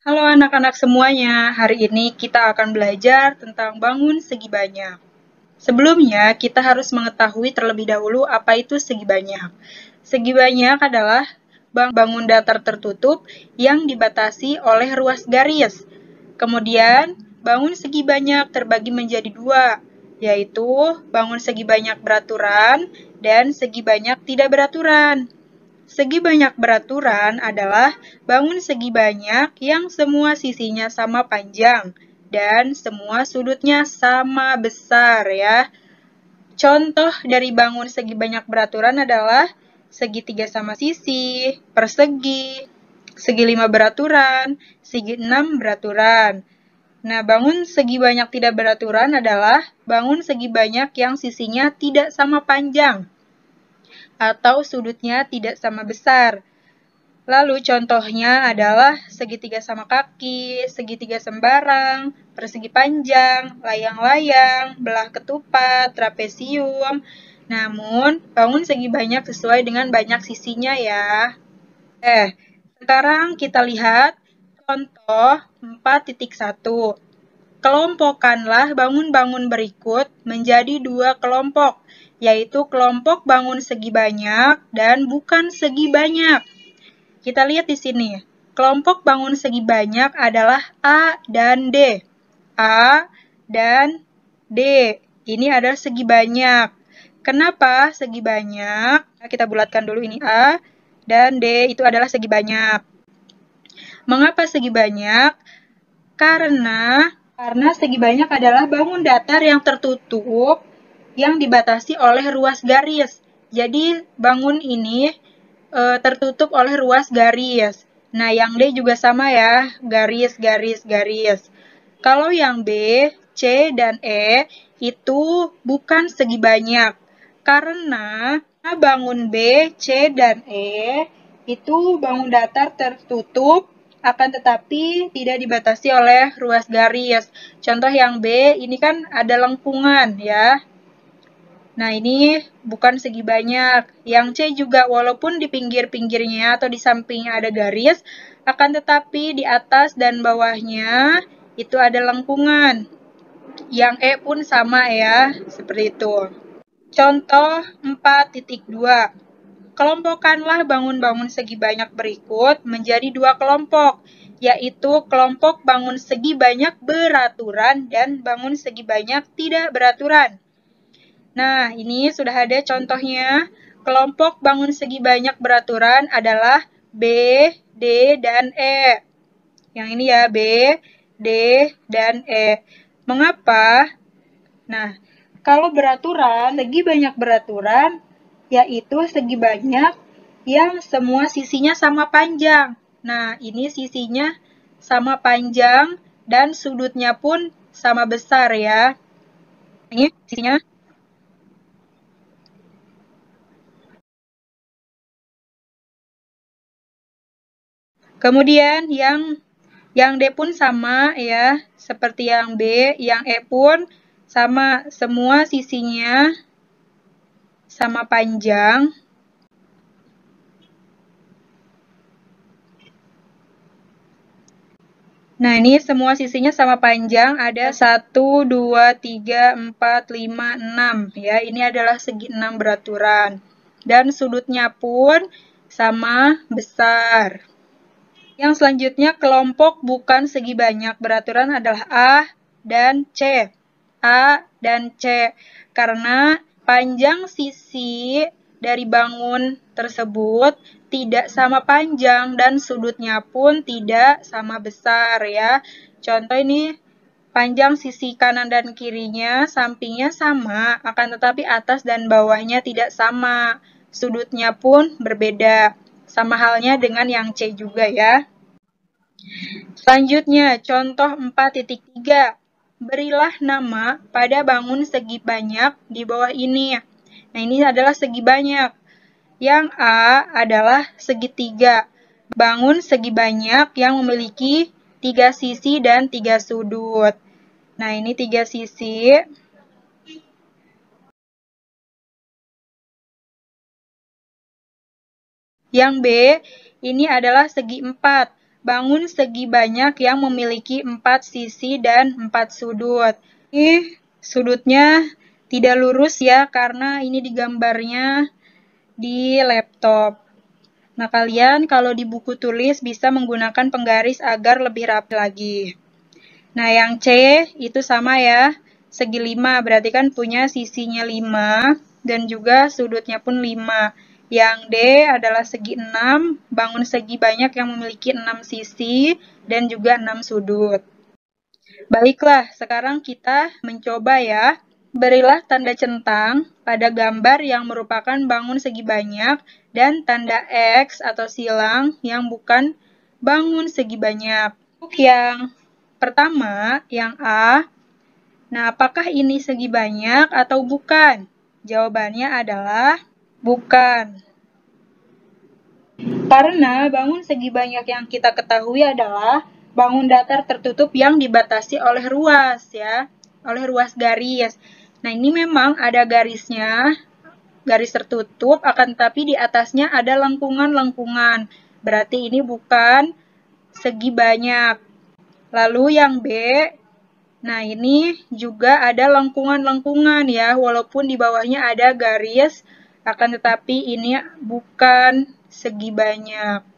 Halo anak-anak semuanya, hari ini kita akan belajar tentang bangun segi banyak. Sebelumnya, kita harus mengetahui terlebih dahulu apa itu segi banyak. Segi banyak adalah bangun datar tertutup yang dibatasi oleh ruas garis. Kemudian, bangun segi banyak terbagi menjadi dua, yaitu bangun segi banyak beraturan dan segi banyak tidak beraturan. Segi banyak beraturan adalah bangun segi banyak yang semua sisinya sama panjang dan semua sudutnya sama besar ya. Contoh dari bangun segi banyak beraturan adalah segitiga sama sisi, persegi, segi 5 beraturan, segi 6 beraturan. Nah, bangun segi banyak tidak beraturan adalah bangun segi banyak yang sisinya tidak sama panjang atau sudutnya tidak sama besar. Lalu contohnya adalah segitiga sama kaki, segitiga sembarang, persegi panjang, layang-layang, belah ketupat, trapesium. Namun, bangun segi banyak sesuai dengan banyak sisinya ya. Sekarang kita lihat contoh 4.1. Kelompokkanlah bangun-bangun berikut menjadi dua kelompok, yaitu kelompok bangun segi banyak dan bukan segi banyak. Kita lihat di sini. Kelompok bangun segi banyak adalah A dan D. A dan D. Ini adalah segi banyak. Kenapa segi banyak? Kita bulatkan dulu ini A dan D itu adalah segi banyak. Mengapa segi banyak? Karena segi banyak adalah bangun datar yang tertutup yang dibatasi oleh ruas garis. Jadi bangun ini tertutup oleh ruas garis. Nah, yang D juga sama ya, garis, garis, garis. Kalau yang B, C, dan E itu bukan segi banyak. Karena bangun B, C, dan E itu bangun datar tertutup, akan tetapi tidak dibatasi oleh ruas garis. Contoh yang B, ini kan ada lengkungan ya. Nah, ini bukan segi banyak. Yang C juga walaupun di pinggir-pinggirnya atau di sampingnya ada garis, akan tetapi di atas dan bawahnya itu ada lengkungan. Yang E pun sama ya, seperti itu. Contoh 4.2. Kelompokkanlah bangun-bangun segi banyak berikut menjadi dua kelompok, yaitu kelompok bangun segi banyak beraturan dan bangun segi banyak tidak beraturan. Nah, ini sudah ada contohnya. Kelompok bangun segi banyak beraturan adalah B, D, dan E. Yang ini ya, B, D, dan E. Mengapa? Nah, kalau beraturan, segi banyak beraturan, yaitu segi banyak yang semua sisinya sama panjang. Nah, ini sisinya sama panjang dan sudutnya pun sama besar ya. Ini sisinya. Kemudian yang D pun sama ya, seperti yang B, yang E pun sama, semua sisinya sama panjang. Nah, ini semua sisinya sama panjang, ada 1, 2, 3, 4, 5, 6 ya. Ini adalah segi 6 beraturan. Dan sudutnya pun sama besar. Yang selanjutnya, kelompok bukan segi banyak beraturan adalah A dan C. A dan C. Karena panjang sisi dari bangun tersebut tidak sama panjang dan sudutnya pun tidak sama besar ya. Contoh ini panjang sisi kanan dan kirinya, sampingnya sama, akan tetapi atas dan bawahnya tidak sama. Sudutnya pun berbeda. Sama halnya dengan yang C juga ya. Selanjutnya, contoh 4.3. Berilah nama pada bangun segi banyak di bawah ini. Nah, ini adalah segi banyak. Yang A adalah segitiga. Bangun segi banyak yang memiliki 3 sisi dan 3 sudut. Nah, ini 3 sisi. Yang B, ini adalah segi 4. bangun segi banyak yang memiliki 4 sisi dan 4 sudut. Ini sudutnya tidak lurus ya, karena ini digambarnya di laptop. Nah, kalian kalau di buku tulis bisa menggunakan penggaris agar lebih rapi lagi. Nah, yang C itu sama ya, segi 5, berarti kan punya sisinya 5 dan juga sudutnya pun 5. Yang D adalah segi 6, bangun segi banyak yang memiliki 6 sisi dan juga 6 sudut. Baiklah, sekarang kita mencoba ya. Berilah tanda centang pada gambar yang merupakan bangun segi banyak dan tanda X atau silang yang bukan bangun segi banyak. Untuk yang pertama, yang A. Nah, apakah ini segi banyak atau bukan? Jawabannya adalah bukan. Karena bangun segi banyak yang kita ketahui adalah bangun datar tertutup yang dibatasi oleh ruas ya, oleh ruas garis. Nah, ini memang ada garisnya, garis tertutup, akan tetapi di atasnya ada lengkungan-lengkungan. Berarti ini bukan segi banyak. Lalu yang B, nah ini juga ada lengkungan-lengkungan ya, walaupun di bawahnya ada garis, akan tetapi ini bukan segi banyak.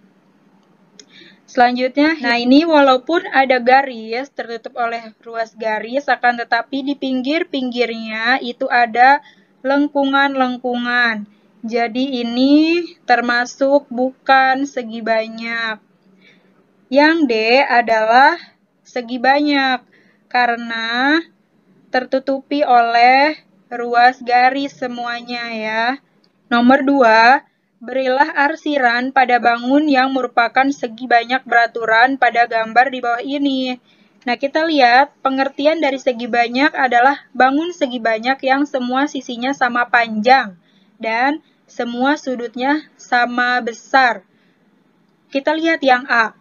Selanjutnya, nah ini walaupun ada garis tertutup oleh ruas garis, akan tetapi di pinggir-pinggirnya itu ada lengkungan-lengkungan. Jadi ini termasuk bukan segi banyak. Yang D adalah segi banyak karena tertutupi oleh ruas garis semuanya ya. Nomor 2, berilah arsiran pada bangun yang merupakan segi banyak beraturan pada gambar di bawah ini. Nah, kita lihat pengertian dari segi banyak adalah bangun segi banyak yang semua sisinya sama panjang dan semua sudutnya sama besar. Kita lihat yang A.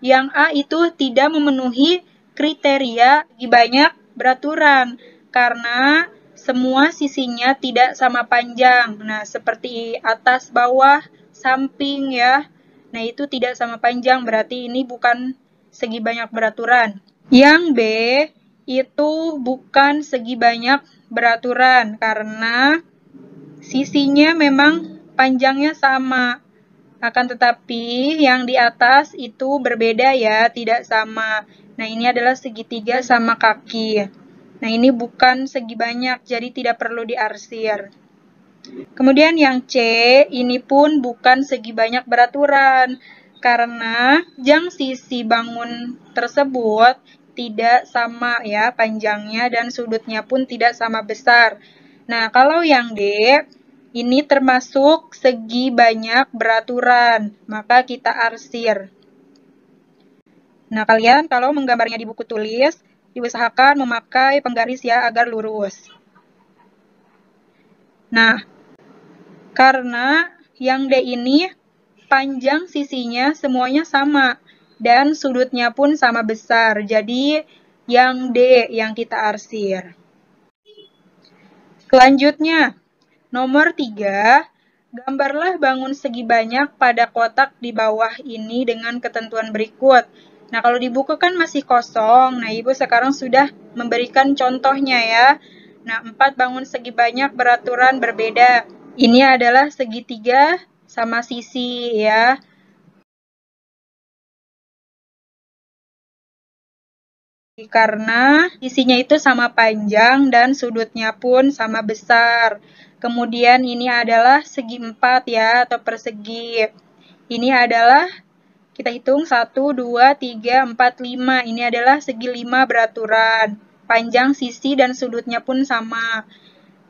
Yang A itu tidak memenuhi kriteria segi banyak beraturan karena semua sisinya tidak sama panjang. Nah, seperti atas, bawah, samping ya. Nah, itu tidak sama panjang, berarti ini bukan segi banyak beraturan. Yang B itu bukan segi banyak beraturan karena sisinya memang panjangnya sama. Akan tetapi yang di atas itu berbeda ya, tidak sama. Nah, ini adalah segitiga sama kaki. Nah, ini bukan segi banyak, jadi tidak perlu diarsir. Kemudian yang C, ini pun bukan segi banyak beraturan, karena panjang sisi bangun tersebut tidak sama ya panjangnya dan sudutnya pun tidak sama besar. Nah, kalau yang D, ini termasuk segi banyak beraturan, maka kita arsir. Nah, kalian kalau menggambarnya di buku tulis, diusahakan memakai penggaris ya agar lurus. Nah, karena yang D ini panjang sisinya semuanya sama dan sudutnya pun sama besar. Jadi yang D yang kita arsir. Selanjutnya, nomor 3, gambarlah bangun segi banyak pada kotak di bawah ini dengan ketentuan berikut. Nah, kalau di buku kan masih kosong. Nah, Ibu sekarang sudah memberikan contohnya ya. Nah, 4 bangun segi banyak beraturan berbeda. Ini adalah segitiga sama sisi ya. Karena sisinya itu sama panjang dan sudutnya pun sama besar. Kemudian ini adalah segi 4 ya, atau persegi. Ini adalah, kita hitung 1, 2, 3, 4, 5. Ini adalah segi 5 beraturan. Panjang sisi dan sudutnya pun sama.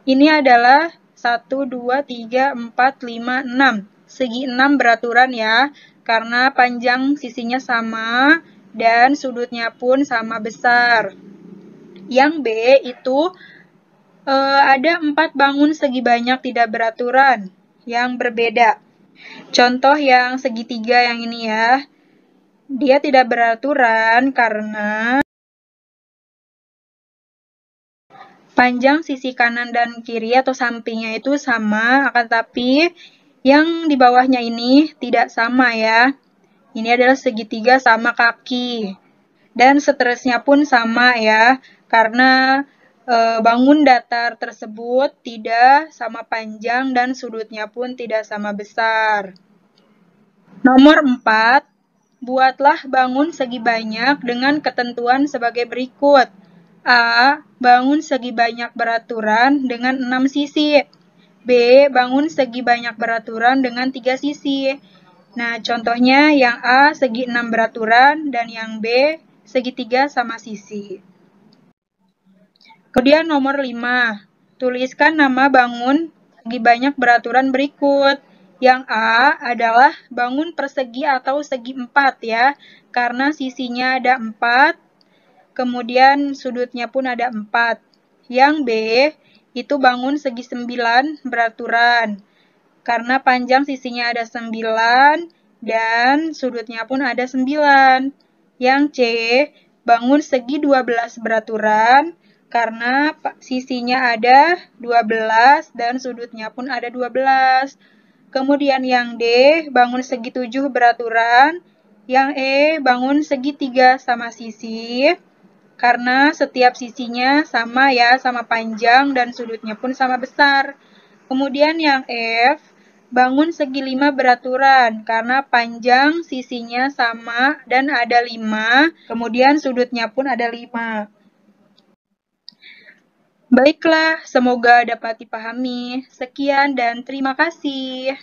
Ini adalah 1, 2, 3, 4, 5, 6. Segi 6 beraturan ya, karena panjang sisinya sama dan sudutnya pun sama besar. Yang B itu ada 4 bangun segi banyak tidak beraturan yang berbeda. Contoh yang segitiga yang ini ya, dia tidak beraturan karena panjang sisi kanan dan kiri atau sampingnya itu sama, akan tapi yang di bawahnya ini tidak sama ya. Ini adalah segitiga sama kaki. Dan seterusnya pun sama ya, karena bangun datar tersebut tidak sama panjang dan sudutnya pun tidak sama besar. Nomor 4, buatlah bangun segi banyak dengan ketentuan sebagai berikut. A. Bangun segi banyak beraturan dengan 6 sisi. B. Bangun segi banyak beraturan dengan 3 sisi. Nah, contohnya yang A segi 6 beraturan dan yang B segitiga sama sisi. Kemudian nomor 5, tuliskan nama bangun segi banyak beraturan berikut. Yang A adalah bangun persegi atau segi 4 ya, karena sisinya ada 4, kemudian sudutnya pun ada 4. Yang B itu bangun segi 9 beraturan, karena panjang sisinya ada 9 dan sudutnya pun ada 9. Yang C, bangun segi 12 beraturan, karena sisinya ada 12 dan sudutnya pun ada 12. Kemudian yang D, bangun segi 7 beraturan. Yang E, bangun segi 3 sama sisi, karena setiap sisinya sama ya, sama panjang dan sudutnya pun sama besar. Kemudian yang F, bangun segi 5 beraturan, karena panjang sisinya sama dan ada 5, kemudian sudutnya pun ada 5. Baiklah, semoga dapat dipahami. Sekian dan terima kasih.